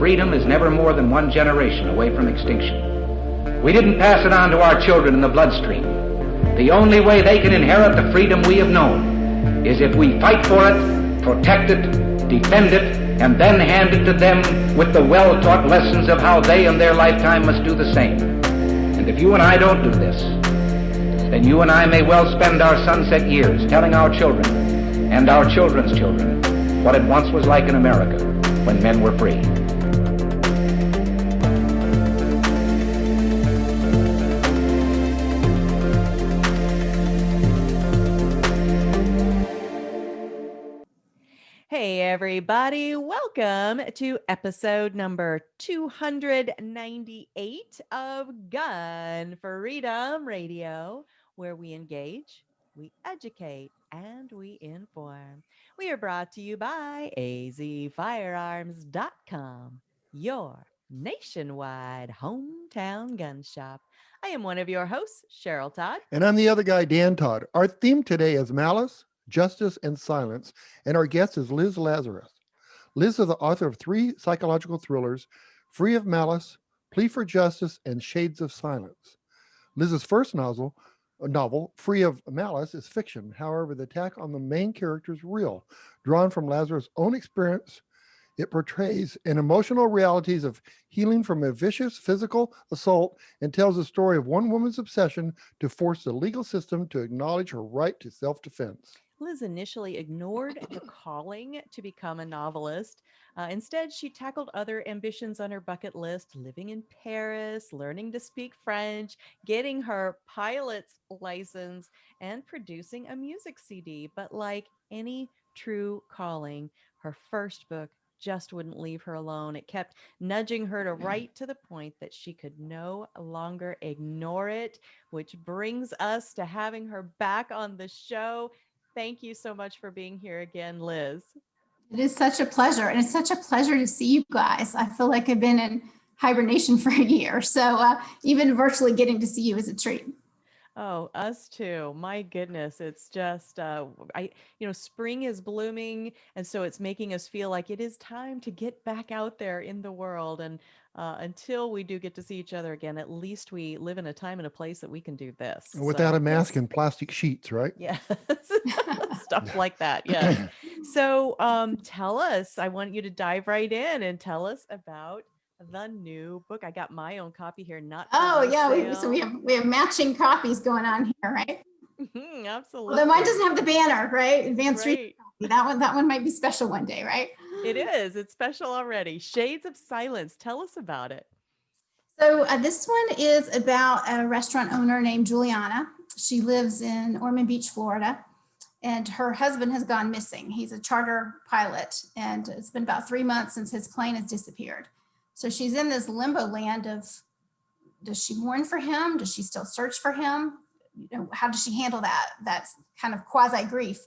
freedom is never more than one generation away from extinction. We didn't pass it on to our children in the bloodstream. The only way they can inherit the freedom we have known is if we fight for it, protect it, defend it, and then hand it to them with the well-taught lessons of how they in their lifetime must do the same. And if you and I don't do this, then you and I may well spend our sunset years telling our children and our children's children what it once was like in America when men were free. Hey everybody, welcome to episode number 298 of Gun Freedom Radio, where we engage, we educate, and we inform. We are brought to you by azfirearms.com, your nationwide hometown gun shop. I am one of your hosts, Cheryl Todd. And I'm the other guy, Dan Todd. Our theme today is Malice, Justice, and Silence, and our guest is Liz Lazarus. Liz is the author of 3 psychological thrillers, Free of Malice, Plea for Justice, and Shades of Silence. Liz's first novel, Free of Malice, is fiction. However, the attack on the main character is real, drawn from Lazarus' own experience. It portrays an emotional realities of healing from a vicious physical assault and tells the story of one woman's obsession to force the legal system to acknowledge her right to self-defense. Liz initially ignored the calling to become a novelist. Instead, she tackled other ambitions on her bucket list, living in Paris, learning to speak French, getting her pilot's license, and producing a music CD. But like any true calling, her first book just wouldn't leave her alone. It kept nudging her to write to the point that she could no longer ignore it, which brings us to having her back on the show. Thank you so much for being here again, Liz. It is such a pleasure. And it's such a pleasure to see you guys. I feel like I've been in hibernation for a year. So even virtually getting to see you is a treat. Oh, us too. My goodness. It's just, spring is blooming. And so it's making us feel like it is time to get back out there in the world. And until we do get to see each other again, at least we live in a time and a place that we can do this. Without a mask and plastic sheets, right? Yes. Stuff like that. Yeah. So tell us, I want you to dive right in and tell us about the new book. I got my own copy here. We have matching copies going on here, right? Absolutely. Although mine doesn't have the banner, right? Advanced reading copy. That one might be special one day, right? It is. It's special already. Shades of Silence. Tell us about it. So this one is about a restaurant owner named Juliana. She lives in Ormond Beach, Florida, and her husband has gone missing. He's a charter pilot, and it's been about 3 months since his plane has disappeared. So she's in this limbo land of, does she mourn for him? Does she still search for him? How does she handle that? That's kind of quasi grief.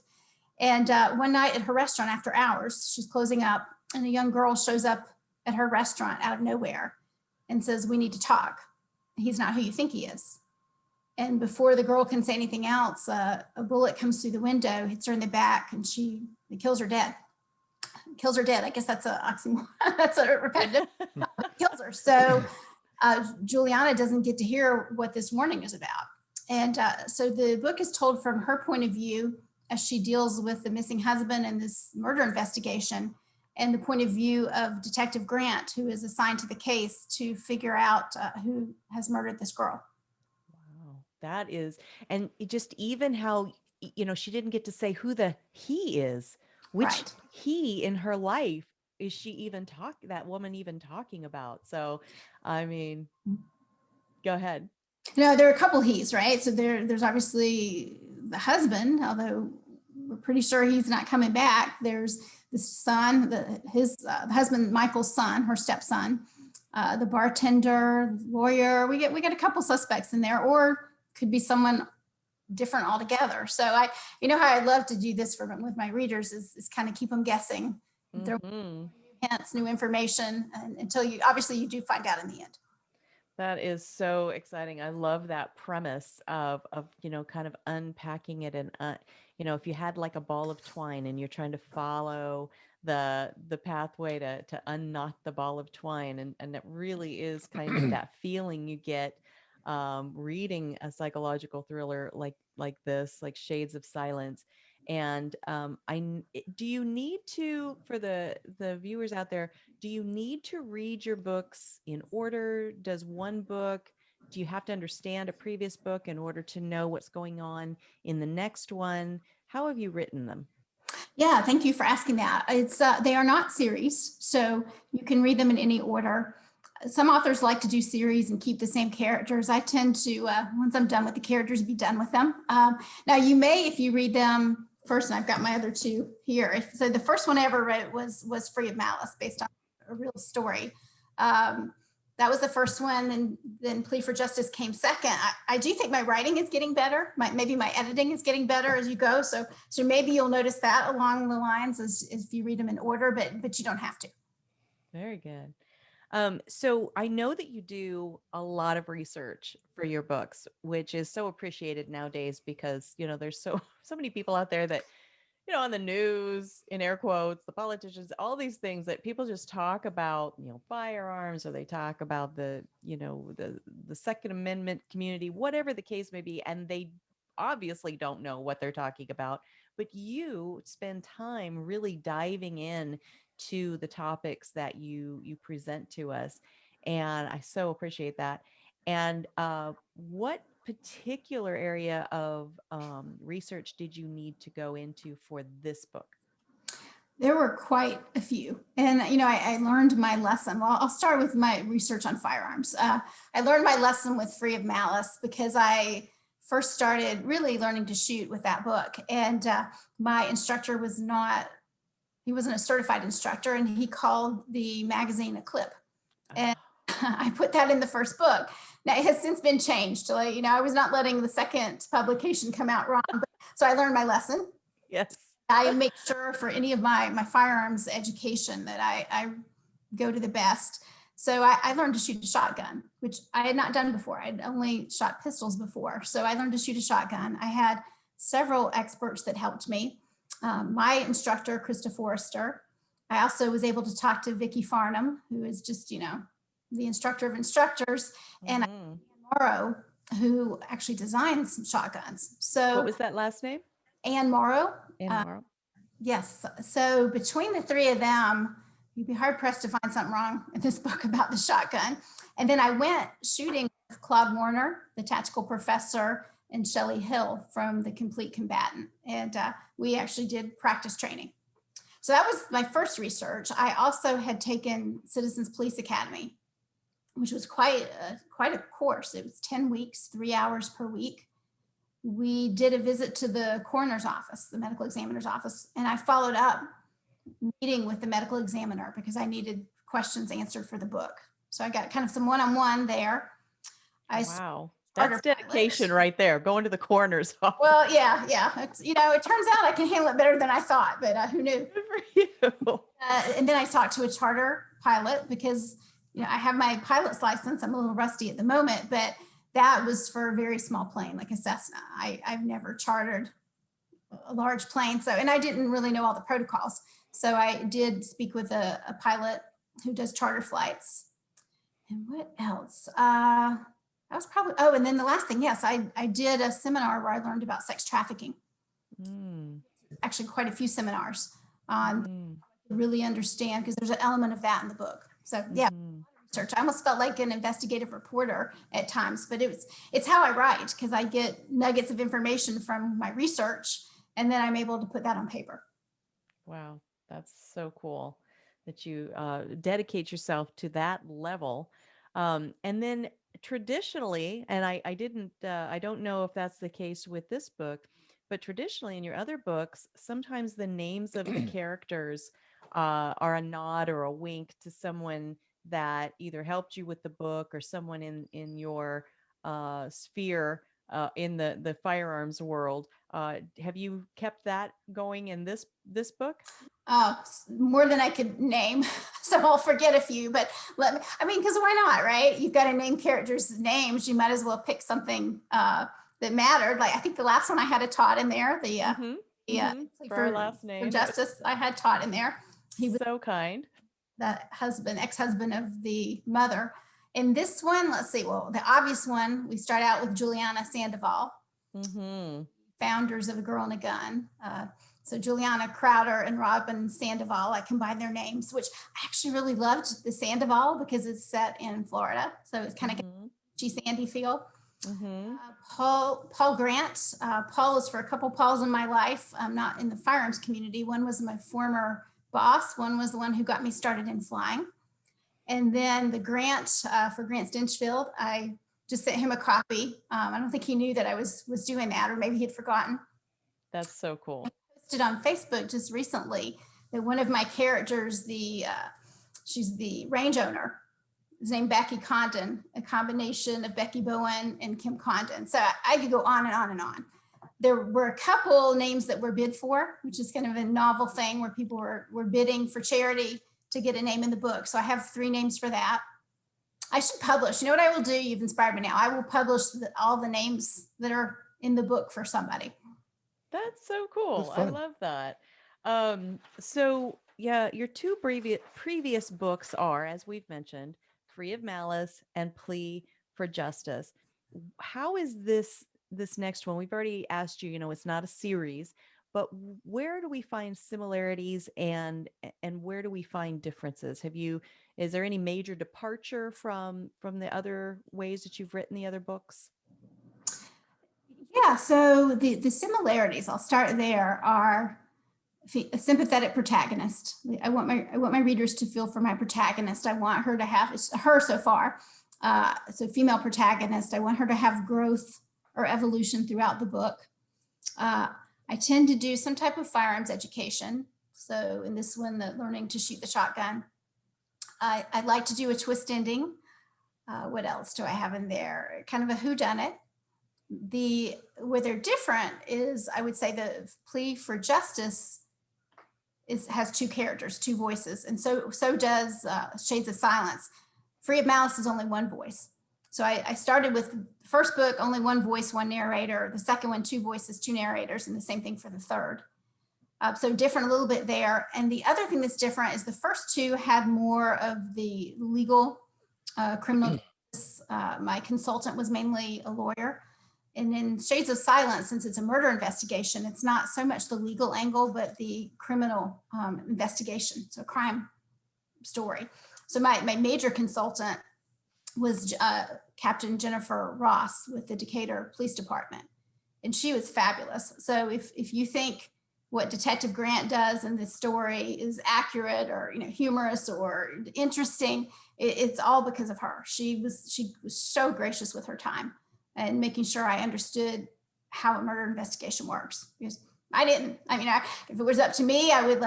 And one night at her restaurant after hours, she's closing up, and a young girl shows up at her restaurant out of nowhere and says, "We need to talk. He's not who you think he is." And before the girl can say anything else, a bullet comes through the window, hits her in the back, and it kills her dead. Kills her dead. I guess that's a oxymoron. That's a repetitive. Kills her. So Juliana doesn't get to hear what this warning is about. And so the book is told from her point of view as she deals with the missing husband and this murder investigation, and the point of view of Detective Grant, who is assigned to the case to figure out who has murdered this girl. Wow, that is, and just even how, she didn't get to say who the he is. Which he in her life is she that woman even talking about? So, I mean, go ahead. There are a couple he's, right? So there's obviously the husband, although we're pretty sure he's not coming back. There's the son, the husband, Michael's son, her stepson, the bartender, lawyer. We get a couple suspects in there, or could be someone different altogether. So how I'd love to do this with my readers is kind of keep them guessing. There new hints, new information, and until you do find out in the end. That is so exciting. I love that premise of kind of unpacking it and if you had like a ball of twine and you're trying to follow the pathway to unknot the ball of twine, and it really is kind of that feeling you get reading a psychological thriller like this, like Shades of Silence. And do you need to, for the viewers out there, do you need to read your books in order? Does one book, do you have to understand a previous book in order to know what's going on in the next one? How have you written them? Yeah, thank you for asking that. It's they are not series, so you can read them in any order. Some authors like to do series and keep the same characters. I tend to, once I'm done with the characters, be done with them. Now you may, if you read them first, and I've got my other two here. So the first one I ever wrote was Free of Malice, based on a real story. That was the first one, and then Plea for Justice came second. I do think my writing is getting better. Maybe my editing is getting better as you go. So maybe you'll notice that along the lines as if you read them in order, but you don't have to. Very good. So I know that you do a lot of research for your books, which is so appreciated nowadays because, there's so many people out there that, on the news, in air quotes, the politicians, all these things that people just talk about, firearms, or they talk about the Second Amendment community, whatever the case may be. And they obviously don't know what they're talking about, but you spend time really diving in to the topics that you present to us. And I so appreciate that. And what particular area of research did you need to go into for this book? There were quite a few. And, I learned my lesson. Well, I'll start with my research on firearms. I learned my lesson with Free of Malice because I first started really learning to shoot with that book. And my instructor he wasn't a certified instructor, and he called the magazine a clip. And I put that in the first book. Now it has since been changed. I was not letting the second publication come out wrong. So I learned my lesson. Yes. I make sure for any of my firearms education that I go to the best. So I learned to shoot a shotgun, which I had not done before. I'd only shot pistols before. So I learned to shoot a shotgun. I had several experts that helped me. My instructor, Krista Forrester. I also was able to talk to Vicki Farnham, who is just, the instructor of instructors, and Ann Morrow, who actually designs some shotguns. So what was that last name? Ann Morrow. Ann Morrow. Yes. So between the three of them, you'd be hard pressed to find something wrong in this book about the shotgun. And then I went shooting with Claude Warner, the tactical professor, and Shelley Hill from The Complete Combatant. And we actually did practice training. So that was my first research. I also had taken Citizens Police Academy, which was quite a course. It was 10 weeks, 3 hours per week. We did a visit to the coroner's office, the medical examiner's office, and I followed up meeting with the medical examiner because I needed questions answered for the book. So I got kind of some one-on-one there. Wow. That's dedication right there, going to the coroner's office. Well, yeah. It's, it turns out I can handle it better than I thought, but who knew? Good for you. And then I talked to a charter pilot because, I have my pilot's license. I'm a little rusty at the moment, but that was for a very small plane, like a Cessna. I've never chartered a large plane. And I didn't really know all the protocols. So I did speak with a pilot who does charter flights. And what else? That was probably, and then the last thing, yes, I did a seminar where I learned about sex trafficking. Actually, quite a few seminars on really understand, because there's an element of that in the book. So yeah, research. I almost felt like an investigative reporter at times, but it's how I write, because I get nuggets of information from my research, and then I'm able to put that on paper. Wow, that's so cool that you dedicate yourself to that level. And then traditionally, and I don't know if that's the case with this book, but traditionally in your other books, sometimes the names of the characters are a nod or a wink to someone that either helped you with the book or someone in your sphere in the firearms world. Have you kept that going in this book? More than I could name, so I'll forget a few, but because why not, right? You've got to name characters' names. You might as well pick something that mattered. Like I think the last one I had a Todd in there, the For our last name. For justice, I had Todd in there. He was so kind. The ex-husband of the mother. In this one, let's see, well, the obvious one, we start out with Juliana Sandoval, founders of A Girl and a Gun. So Juliana Crowder and Robin Sandoval, I combined their names, which I actually really loved the Sandoval because it's set in Florida. So it's kind of Sandy feel. Paul Grant. Paul is for a couple Pauls in my life. I'm not in the firearms community. One was my former boss. One was the one who got me started in flying. And then the grant for Grant Stinchfield, I just sent him a copy. I don't think he knew that I was doing that, or maybe he'd forgotten. That's so cool. I posted on Facebook just recently that one of my characters, she's the range owner, is named Becky Condon, a combination of Becky Bowen and Kim Condon. So I could go on and on and on. There were a couple names that were bid for, which is kind of a novel thing where people were bidding for charity to get a name in the book. So I have 3 names for that. I should publish. You know what I will do? You've inspired me now. I will publish all the names that are in the book for somebody. That's so cool. That's I fun. love that. So yeah, your 2 previous books are, as we've mentioned, Free of Malice and Plea for Justice. How is this next one? We've already asked you, it's not a series, but where do we find similarities and where do we find differences? Is there any major departure from the other ways that you've written the other books? Yeah, so the similarities, I'll start there, are a sympathetic protagonist. I want my readers to feel for my protagonist. I want her to have, it's her so far, so female protagonist. I want her to have growth or evolution throughout the book. I tend to do some type of firearms education. So in this one, the learning to shoot the shotgun. I like to do a twist ending. What else do I have in there? Kind of a whodunit. Where they're different is, I would say, the Plea for Justice has 2 characters, 2 voices, and so does Shades of Silence. Free of Malice is only 1 voice. So I started with the first book, only 1 voice, 1 narrator. The second one, 2 voices, 2 narrators, and the same thing for the third. So different a little bit there. And the other thing that's different is the first 2 had more of the legal criminal justice. My consultant was mainly a lawyer. And in Shades of Silence, since it's a murder investigation, it's not so much the legal angle, but the criminal investigation, so crime story. So my major consultant was Captain Jennifer Ross with the Decatur Police Department, and she was fabulous. So if you think what Detective Grant does in this story is accurate or humorous or interesting, it's all because of her. She was so gracious with her time and making sure I understood how a murder investigation works. Because I didn't. If it was up to me, I would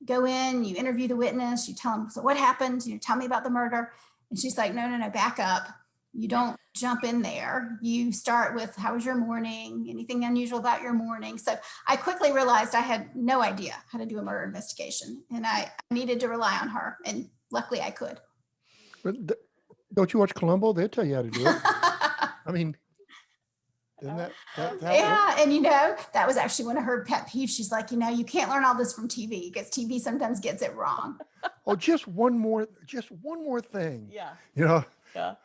go in, you interview the witness, you tell them, so what happened? Tell me about the murder. And she's like, no, back up. You don't jump in there. You start with, how was your morning? Anything unusual about your morning? So I quickly realized I had no idea how to do a murder investigation, and I needed to rely on her. And luckily I could. But don't you watch Columbo? They'll tell you how to do it. Isn't that yeah, and that was actually one of her pet peeves. She's like, you can't learn all this from TV because TV sometimes gets it wrong. Oh, just one more thing. Yeah. Yeah. Oh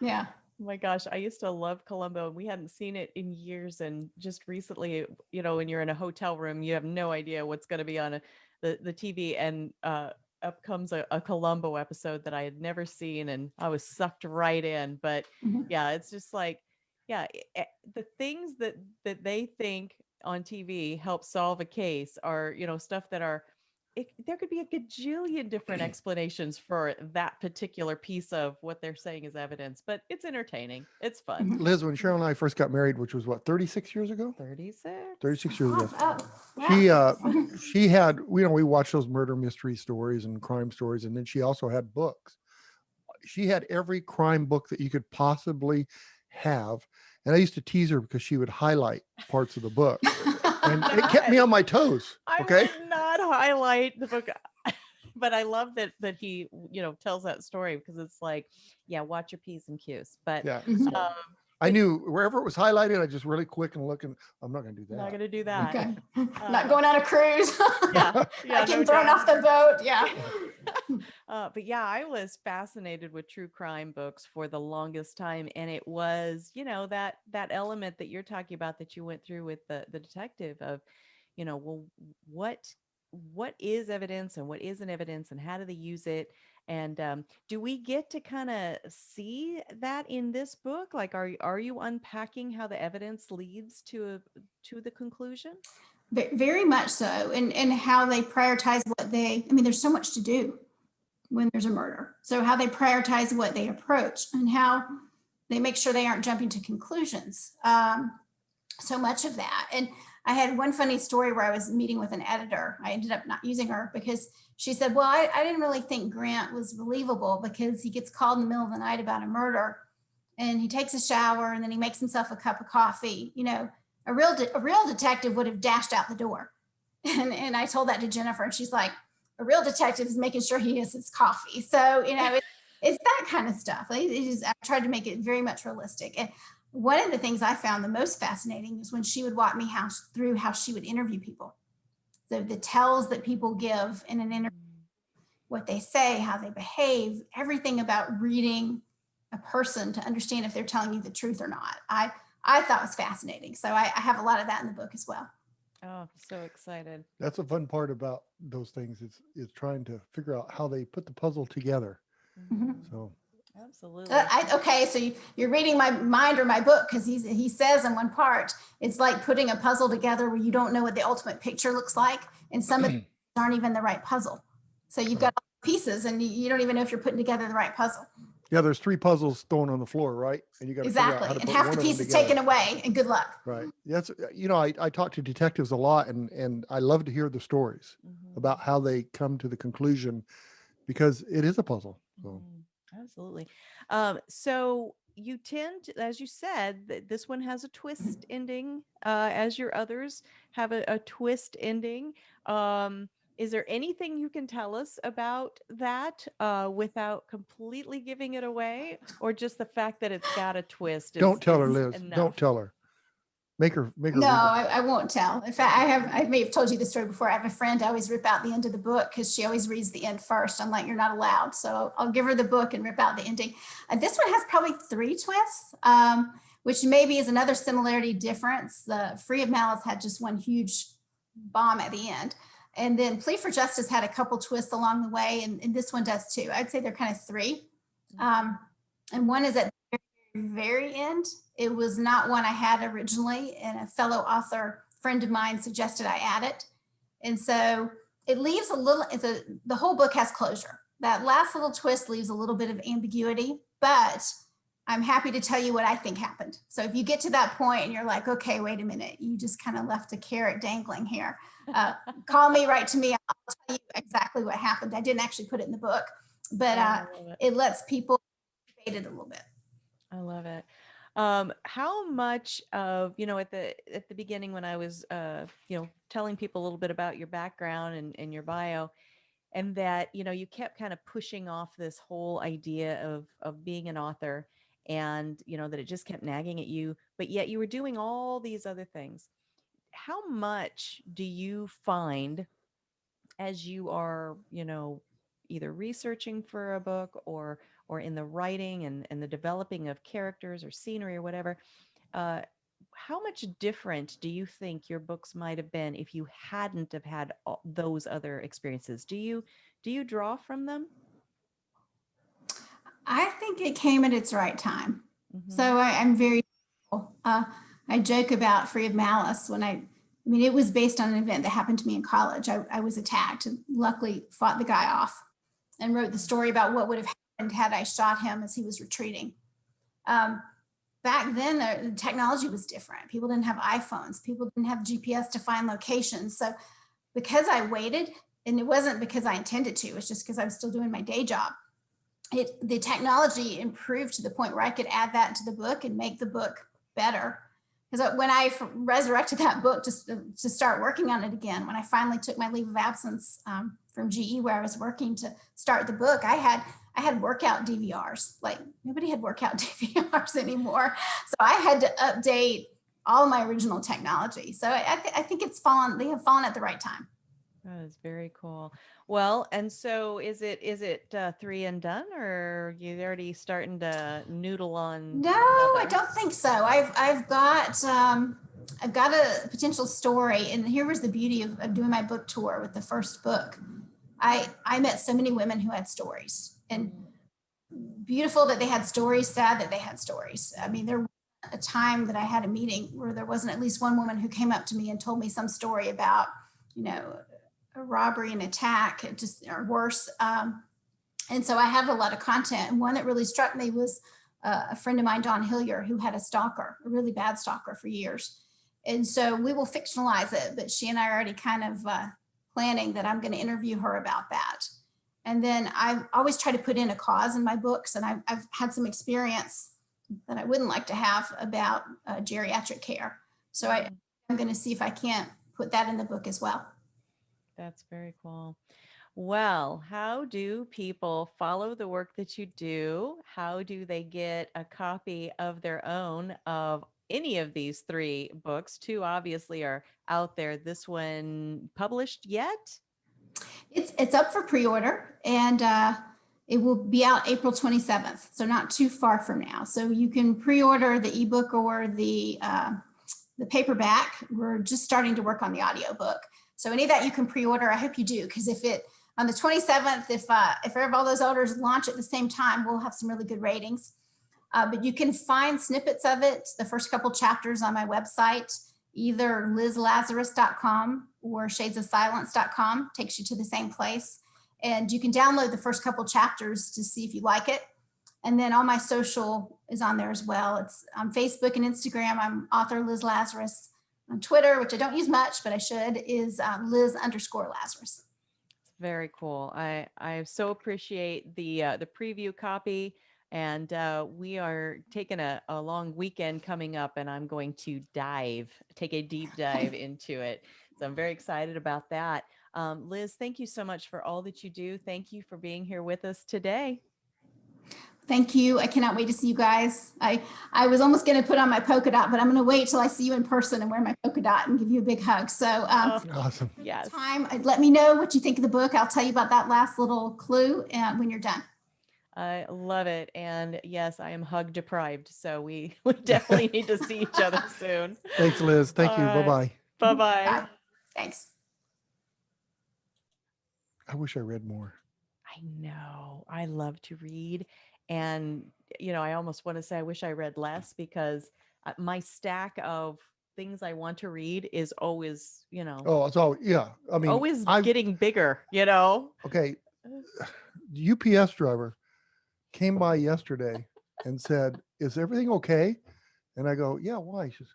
my gosh, I used to love Columbo, and we hadn't seen it in years. And just recently, when you're in a hotel room, you have no idea what's going to be on the TV, and up comes a Columbo episode that I had never seen, and I was sucked right in. But yeah, it's just like, the things that they think on TV help solve a case are, stuff that are, there could be a gajillion different explanations for that particular piece of what they're saying is evidence, but it's entertaining. It's fun. Liz, when Cheryl and I first got married, which was 36 years ago? 36 years ago. Oh, wow. She had, we watched those murder mystery stories and crime stories, and then she also had books. She had every crime book that you could possibly have, and I used to tease her because she would highlight parts of the book, and it kept me on my toes. Okay, I would not highlight the book, but I love that he tells that story, because it's like, watch your P's and Q's. But I knew wherever it was highlighted, I just really quick and look, and I'm not going to do that. Not going to do that. Okay. Not going on a cruise. Yeah. Not getting thrown off the boat. Yeah. But yeah, I was fascinated with true crime books for the longest time. And it was, that element that you're talking about that you went through with the detective of, well, what is evidence and what isn't evidence and how do they use it? And do we get to kind of see that in this book? Like, are you unpacking how the evidence leads to the conclusion? Very much so. And how they prioritize there's so much to do when there's a murder. So how they prioritize what they approach and how they make sure they aren't jumping to conclusions. So much of that. And I had one funny story where I was meeting with an editor. I ended up not using her because she said, well, I didn't really think Grant was believable because he gets called in the middle of the night about a murder and he takes a shower and then he makes himself a cup of coffee. A real detective would have dashed out the door. And I told that to Jennifer and she's like, a real detective is making sure he has his coffee. So, it's that kind of stuff. I tried to make it very much realistic. And one of the things I found the most fascinating is when she would walk me through how she would interview people. The tells that people give in an interview, what they say, how they behave, everything about reading a person to understand if they're telling you the truth or not. I thought was fascinating. So I have a lot of that in the book as well. Oh, so excited. That's a fun part about those things is trying to figure out how they put the puzzle together. Mm-hmm. So absolutely. Okay, so you're reading my mind or my book because he says in one part, it's like putting a puzzle together where you don't know what the ultimate picture looks like, and some of them aren't even the right puzzle. So you've got all the pieces, and you don't even know if you're putting together the right puzzle. yeah, there's 3 puzzles thrown on the floor, right? And you got to exactly, figure out how to and put half one the of them piece is together. taken away, and good luck. Right. That's I talk to detectives a lot, and I love to hear the stories about how they come to the conclusion because it is a puzzle. So. Absolutely. So you tend to, as you said, this one has a twist ending, as your others have a twist ending. Is there anything you can tell us about that without completely giving it away, or just the fact that it's got a twist? Don't tell her, Liz. Enough? Don't tell her. Make her. No, I won't tell. In fact, I may have told you the story before. I have a friend I always rip out the end of the book because she always reads the end first. I'm like, you're not allowed. So I'll give her the book and rip out the ending. This one has probably 3 twists, which maybe is another similarity difference. The Free of Malice had just one huge bomb at the end. And then Plea for Justice had a couple twists along the way. And this one does too. I'd say they're kind of 3. And one is at the very end. It was not one I had originally, and a fellow author friend of mine suggested I add it. And so it leaves a little, the whole book has closure. That last little twist leaves a little bit of ambiguity, but I'm happy to tell you what I think happened. So if you get to that point and you're like, okay, wait a minute, you just kind of left a carrot dangling here. Call me, write to me. I'll tell you exactly what happened. I didn't actually put it in the book, but it lets people debate it a little bit. I love it. How much of, at the beginning when I was, telling people a little bit about your background and your bio, and that, you kept kind of pushing off this whole idea of being an author, and, that it just kept nagging at you, but yet you were doing all these other things. How much do you find as you are, either researching for a book or in the writing and the developing of characters or scenery or whatever, how much different do you think your books might have been if you hadn't have had those other experiences? Do you draw from them? I think it came at its right time. So I'm very, I joke about Free of Malice it was based on an event that happened to me in college. I was attacked and luckily fought the guy off and wrote the story about what would have happened had I shot him as he was retreating. Back then, the technology was different. People didn't have iPhones. People didn't have GPS to find locations. So because I waited, and it wasn't because I intended to, it's just because I was still doing my day job. The technology improved to the point where I could add that to the book and make the book better. Because when I resurrected that book to start working on it again, when I finally took my leave of absence from GE where I was working to start the book, I I had workout DVRs. Like nobody had workout DVRs anymore. So I had to update all my original technology. So I think they have fallen at the right time. That is very cool. Well, and so is it 3 and done, or you already starting to noodle on No, I another? don't think so. I've got a potential story, and here was the beauty of doing my book tour with the first book. I met so many women who had stories, and beautiful that they had stories, sad that they had stories. I mean, there was a time that I had a meeting where there wasn't at least one woman who came up to me and told me some story about, a robbery, an attack, or worse. And so I have a lot of content. And one that really struck me was a friend of mine, Dawn Hillier, who had a stalker, a really bad stalker for years. And so we will fictionalize it, but she and I are already kind of planning that I'm going to interview her about that. And then I always try to put in a cause in my books. And I've had some experience that I wouldn't like to have about geriatric care. So I'm going to see if I can't put that in the book as well. That's very cool. Well, how do people follow the work that you do? How do they get a copy of their own of any of these 3 books? 2 obviously are out there. This one published yet? It's up for pre-order, and it will be out April 27th, so not too far from now. So you can pre-order the ebook or the paperback. We're just starting to work on the audiobook. So any of that you can pre-order. I hope you do, because on the 27th, if all those orders launch at the same time, we'll have some really good ratings. But you can find snippets of it, the first couple chapters, on my website, either lizlazarus.com or shadesofsilence.com. Takes you to the same place. And you can download the first couple chapters to see if you like it. And then all my social is on there as well. It's on Facebook and Instagram. I'm author Liz Lazarus. On Twitter, which I don't use much, but I should, is Liz_Lazarus. Very cool. I so appreciate the preview copy, and we are taking a long weekend coming up, and I'm going to take a deep dive into it. So I'm very excited about that. Liz, thank you so much for all that you do. Thank you for being here with us today. Thank you. I cannot wait to see you guys. I was almost going to put on my polka dot, but I'm going to wait till I see you in person and wear my polka dot and give you a big hug. So awesome. Yes. Let me know what you think of the book. I'll tell you about that last little clue when you're done. I love it. And yes, I am hug deprived. So we definitely need to see each other soon. Thanks, Liz. Thank you. Right. Bye-bye. Bye-bye. Bye. Thanks. I wish I read more. I know. I love to read. And, I almost want to say I wish I read less, because my stack of things I want to read is always, Oh, it's always, yeah. I mean, always getting bigger, Okay. The UPS driver came by yesterday and said, "Is everything okay?" And I go, "Yeah, why?" She says,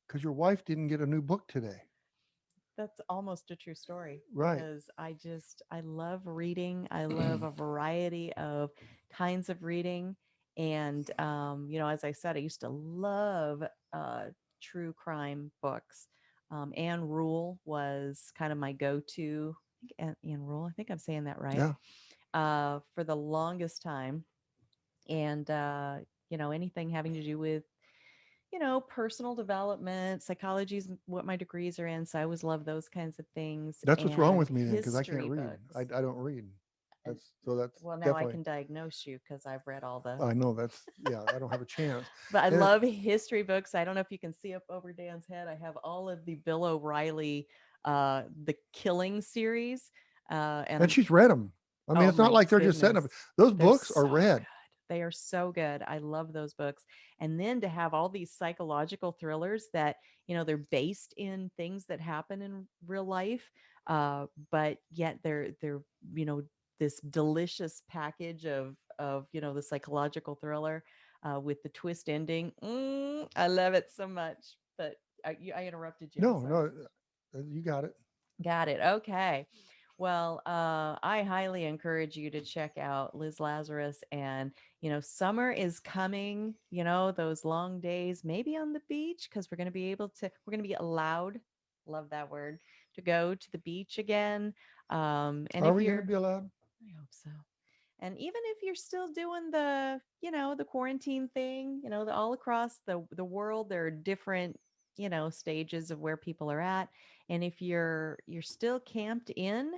"Because your wife didn't get a new book today." That's almost a true story. Right. Because I love reading. I love a variety of kinds of reading. And, as I said, I used to love true crime books. Anne Rule was kind of my go-to. I think Anne Rule, I think I'm saying that right. Yeah. For the longest time. And, anything having to do with personal development, psychology is what my degrees are in. So I always love those kinds of things. That's what's wrong with me then, because I history can't read. I books. don't read. That's Well, now I definitely. can diagnose you because I've read all the. I know I don't have a chance. But I And love history books. I don't know if you can see up over Dan's head. I have all of the Bill O'Reilly, the Killing series, and she's read them. I mean, Oh it's not my like they're just setting up. goodness. Those They're books are so read. good. They are so good. I love those books. And then to have all these psychological thrillers that, they're based in things that happen in real life, but yet they're this delicious package of the psychological thriller with the twist ending. I love it so much. But I interrupted you. No, you got it. Got it. Okay. Well, I highly encourage you to check out Liz Lazarus. And, summer is coming, those long days, maybe on the beach, because we're going to be allowed, love that word, to go to the beach again. And Are if we you're, going to be allowed? I hope so. And even if you're still doing the, the quarantine thing, all across the world, there are different, stages of where people are at. And if you're still camped in,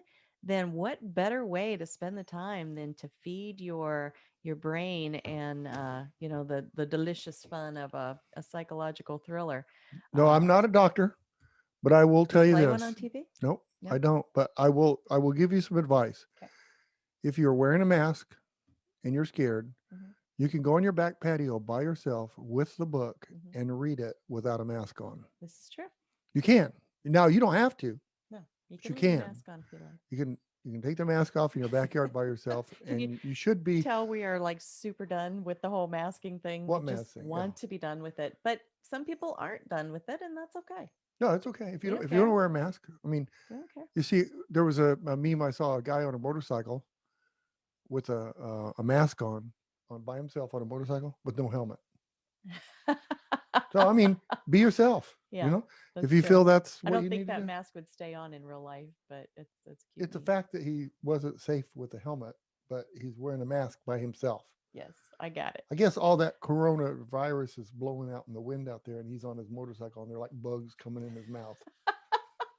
then what better way to spend the time than to feed your brain and the delicious fun of a psychological thriller. No, I'm not a doctor, but I will tell you Play this. one on TV? Nope, No? I don't. But I will give you some advice. Okay. If you're wearing a mask and you're scared, Mhm. you can go on your back patio by yourself with the book Mhm. and read it without a mask on. This is true. You can. Now you don't have to. No, you But can you leave the can. mask on if you like. You can take the mask off in your backyard by yourself, Can you and you should be. tell we are like super done with the whole masking thing? What We just mask thing? want to be done with it. But some people aren't done with it, and that's okay. No, it's okay if you You don't. don't If you don't care? wear a mask, I mean, You don't care. you see, there was a meme I saw a guy on a motorcycle with a mask on by himself on a motorcycle with no helmet. So I mean, be yourself. Yeah, If that's you true. feel that's I what don't you think need to that do, mask would stay on in real life, but it's cute. it's the fact that he wasn't safe with a helmet, but he's wearing a mask by himself. Yes, I got it. I guess all that coronavirus is blowing out in the wind out there, and he's on his motorcycle, and they're like bugs coming in his mouth.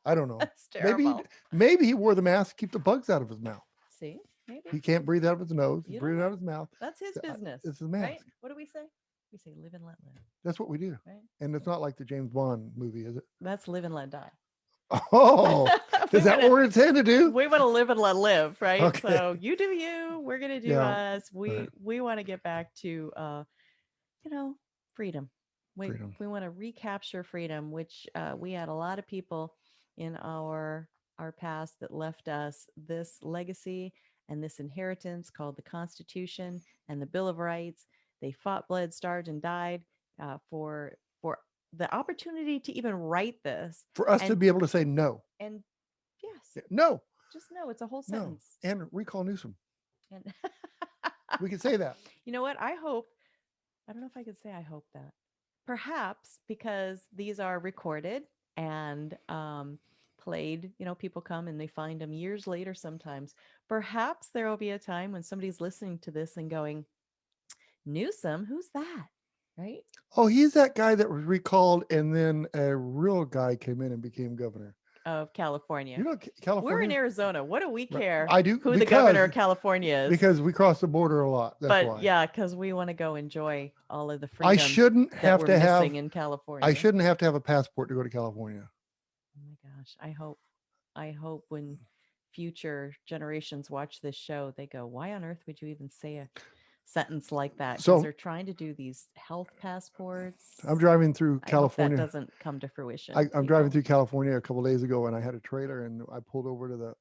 I don't know. That's Maybe terrible. maybe he wore the mask to keep the bugs out of his mouth. See, maybe He can't breathe out of his nose. You don't Breathe out know. of his mouth. that's his So, business. it's the mask. Right? What do we say? We say live and let live. That's what we do. Right? And it's not like the James Bond movie, is it? That's live and let die. Oh, We is that wanna- what we're intended to do? We want to live and let live, right? Okay. So you do you. We're gonna do Yeah, us. We want to get back to freedom. freedom. We want to recapture freedom, which we had a lot of people in our past that left us this legacy and this inheritance called the Constitution and the Bill of Rights. They fought, bled, starved, and died for the opportunity to even write this. For us to And be able to say no. and yes, No. just no. It's a whole No. sentence. And recall Newsom. And We can say that. you know what? I don't know if I could say I hope that. Perhaps because these are recorded and played, people come and they find them years later sometimes. Perhaps there will be a time when somebody's listening to this and going, Newsom, who's that? Right? Oh, he's that guy that was recalled, and then a real guy came in and became governor. Of California. You know, California. We're in Arizona. What do we Right. care I do, who the governor of California is? because we cross the border a lot. That's but why. yeah, because we want to go enjoy all of the freedom I shouldn't that have we're to have. missing in California. I shouldn't have to have a passport to go to California. Oh my gosh. I hope when future generations watch this show, they go, why on earth would you even say a sentence like that? Because So- they're trying to do these health passports. I'm driving through I hope California. that doesn't come to fruition. I'm driving people. through California a couple days ago, and I had a trailer, and I pulled over to the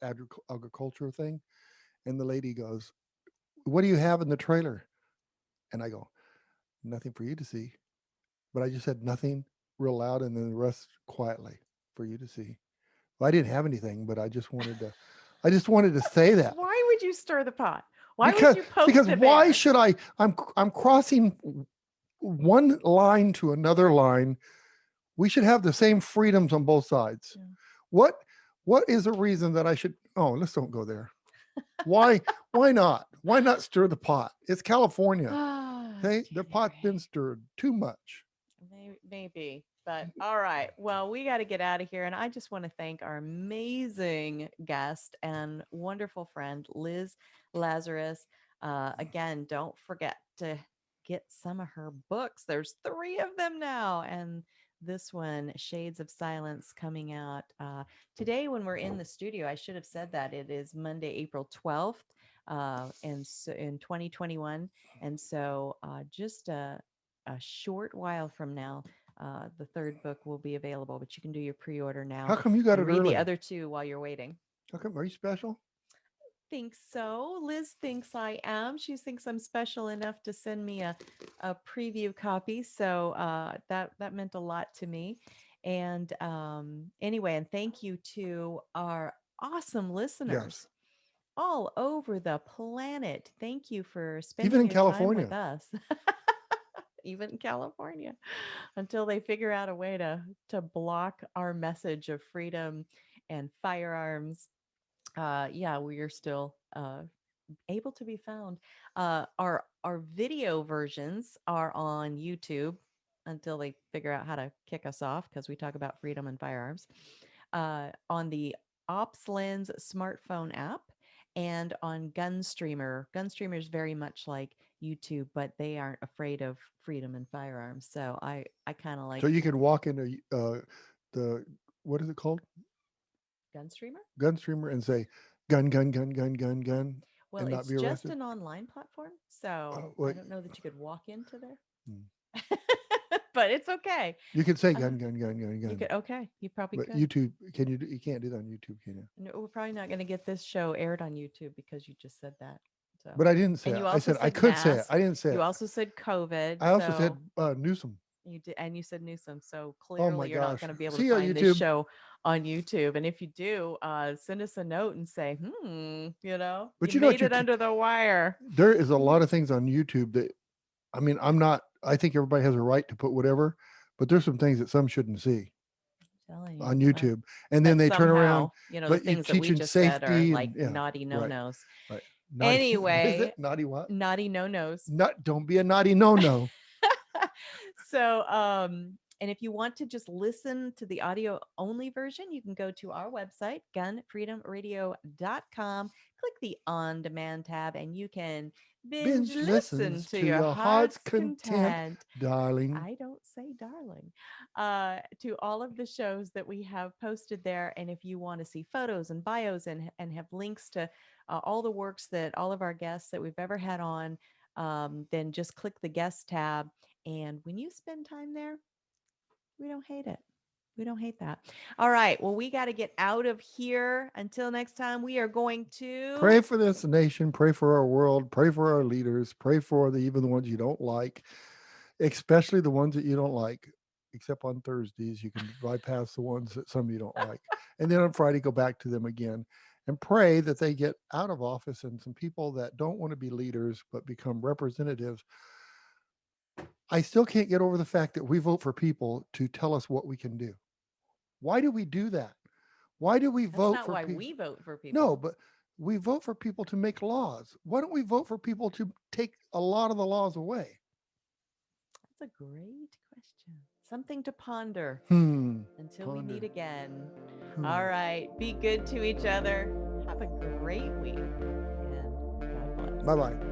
agriculture thing, and the lady goes, "What do you have in the trailer?" And I go, "Nothing for you to see," but I just said nothing real loud, and then the rest quietly for you to see. Well, I didn't have anything, but I just wanted to say that. Why would you stir the pot? Why because would you post because it why there? should I? I'm crossing one line to another line. We should have the same freedoms on both sides. Yeah. What is the reason that I should? Oh, let's don't go there. Why not? Why not stir the pot? It's California. Okay, the pot's been stirred too much. Maybe, but all right. Well, we got to get out of here. And I just want to thank our amazing guest and wonderful friend, Liz Lazarus. Again, don't forget to get some of her books. There's 3 of them now. And this one, Shades of Silence, coming out today when we're in the studio. I should have said that. It is Monday, April 12th, and so in 2021. And so just a short while from now, the 3rd book will be available, but you can do your pre-order now. How come you got it and read early? the other 2 while you're waiting. How come? Are you special? Think so. Liz thinks I am. She thinks I'm special enough to send me a preview copy. So that meant a lot to me. And anyway, and thank you to our awesome listeners. Yes. All over the planet. Thank you for spending Even in your California. time with us. Even in California, until they figure out a way to block our message of freedom and firearms. Yeah, we are still able to be found. Our video versions are on YouTube until they figure out how to kick us off because we talk about freedom and firearms. On the Ops Lens smartphone app and on Gunstreamer. Gunstreamer is very much like YouTube, but they aren't afraid of freedom and firearms. So I kind of like So you can walk into the, what is it called? Gunstreamer. Gunstreamer and say, gun, gun, gun, gun, gun, gun, Well, and not it's be just arrested. an online platform, so I Wait. don't know that you could walk into there. Hmm. But it's okay. You can say gun, gun, gun, gun, You gun. could, okay, you probably But could. YouTube, you can't do that on YouTube, can you? No, we're probably not going to get this show aired on YouTube because you just said that. So, But I didn't say and it. you I also said I said could say it. mask. I didn't say You it. also said COVID. I also said so Newsom. you did, and you said Newsom. So Oh my clearly, you're not gosh. going to be able See to you on find YouTube. this show on YouTube. And if you do, send us a note and say, But you you know what made it under the wire. There is a lot of things on YouTube that, I mean, I think everybody has a right to put whatever, but there's some things that some shouldn't see Telling you, on YouTube. And then but they turn around, somehow, the but you're things that we teaching just said are safety like and yeah, naughty right, no-nos. right. Naughty, what is Anyway, it? Naughty what? naughty no-nos. Don't be a naughty no-no. So, and if you want to just listen to the audio only version, you can go to our website, GunFreedomRadio.com, click the on demand tab, and you can binge listen listens to your heart's content. darling. I don't say darling. To all of the shows that we have posted there. And if you want to see photos and bios and have links to all the works that all of our guests that we've ever had on, then just click the guest tab. And when you spend time there, we don't hate it. We don't hate that. All right. Well, we got to get out of here. Until next time, we are going to pray for this nation, pray for our world, pray for our leaders, pray for even the ones you don't like, especially the ones that you don't like. Except on Thursdays, you can bypass the ones that some of you don't like. And then on Friday, go back to them again and pray that they get out of office and some people that don't want to be leaders but become representatives. I still can't get over the fact that we vote for people to tell us what we can do. Why do we do that? Why do we vote That's for not why people? we vote for people. No, but we vote for people to make laws. Why don't we vote for people to take a lot of the laws away? That's a great question. Something to ponder until we meet again. All right. Be good to each other. Have a great week. And God bless. Bye-bye.